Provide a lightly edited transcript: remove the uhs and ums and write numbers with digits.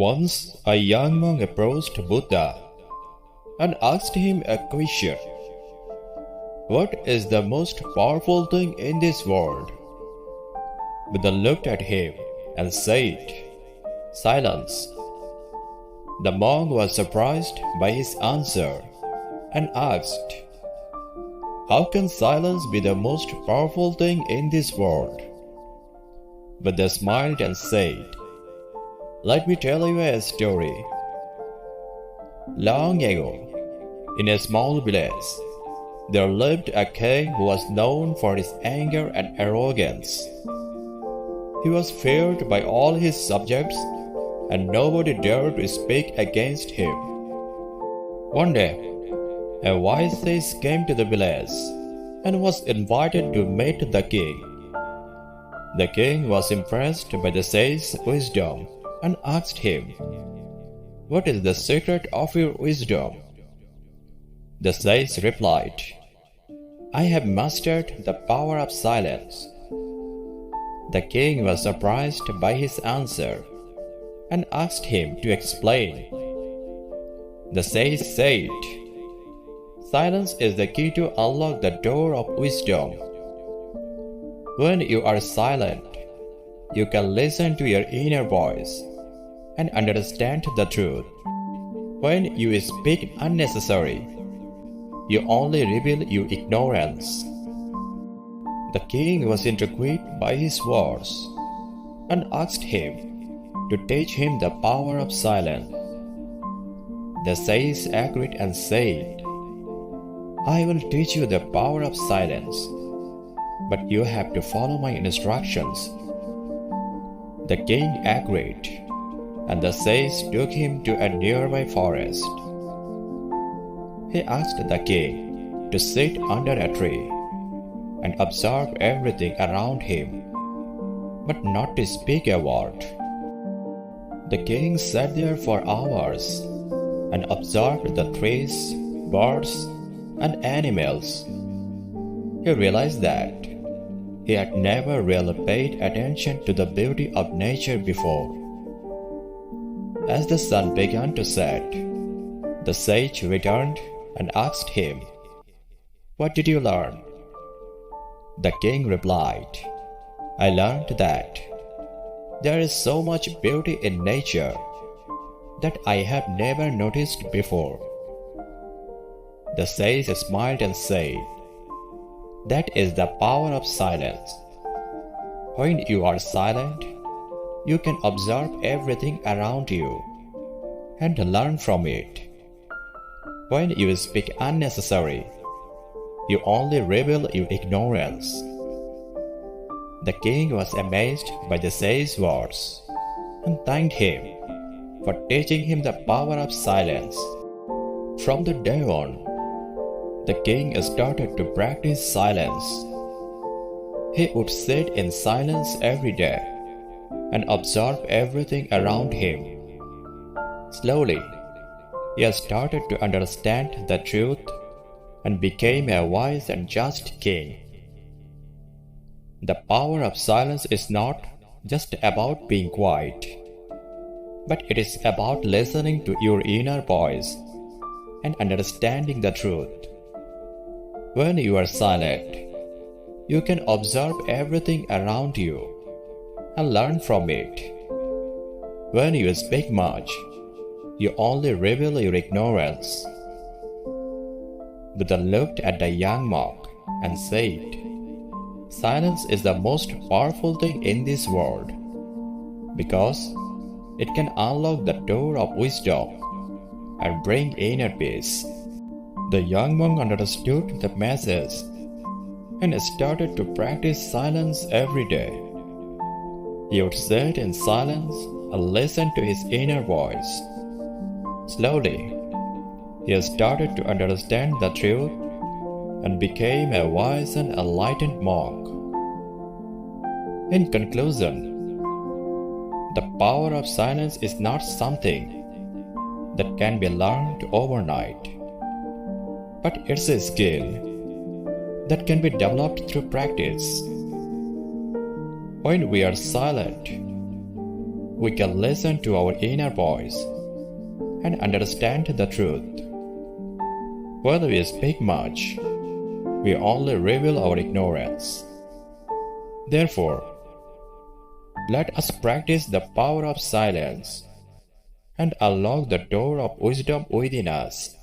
Once a young monk approached Buddha and asked him a question. What is the most powerful thing in this world? Buddha looked at him and said, Silence. The monk was surprised by his answer and asked, How can silence be the most powerful thing in this world? Buddha smiled and said, Let me tell you a story. Long ago, in a small village, there lived a king who was known for his anger and arrogance. He was feared by all his subjects, and nobody dared to speak against him. One day, a wise sage came to the village and was invited to meet the king. The king was impressed by the sage's wisdom and asked him, What is the secret of your wisdom? The sage replied, I have mastered the power of silence. The king was surprised by his answer and asked him to explain. The sage said, Silence is the key to unlock the door of wisdom. When you are silent, you can listen to your inner voice and understand the truth. When you speak unnecessary, you only reveal your ignorance. The king was intrigued by his words and asked him to teach him the power of silence. The sage agreed and said, I will teach you the power of silence, but you have to follow my instructions. The king agreed, and the sage took him to a nearby forest. He asked the king to sit under a tree and observe everything around him, but not to speak a word. The king sat there for hours and observed the trees, birds, and animals. He realized that he had never really paid attention to the beauty of nature before. As the sun began to set, the sage returned and asked him, What did you learn? The king replied, I learned that there is so much beauty in nature that I have never noticed before. The sage smiled and said, That is the power of silence. When you are silent, you can observe everything around you and learn from it. When you speak unnecessary, you only reveal your ignorance. The king was amazed by the sage's words and thanked him for teaching him the power of silence. From that day on, the king started to practice silence. He would sit in silence every day and observe everything around him. Slowly, he started to understand the truth and became a wise and just king. The power of silence is not just about being quiet, but it is about listening to your inner voice and understanding the truth. When you are silent, you can observe everything around you and learn from it. When you speak much, you only reveal your ignorance. Buddha looked at the young monk and said, Silence is the most powerful thing in this world because it can unlock the door of wisdom and bring inner peace. The young monk understood the message and started to practice silence every day. He would sit in silence and listen to his inner voice. Slowly, he started to understand the truth and became a wise and enlightened monk. In conclusion, the power of silence is not something that can be learned overnight, but it's a skill that can be developed through practice. When we are silent, we can listen to our inner voice and understand the truth. Whether we speak much, we only reveal our ignorance. Therefore, let us practice the power of silence and unlock the door of wisdom within us.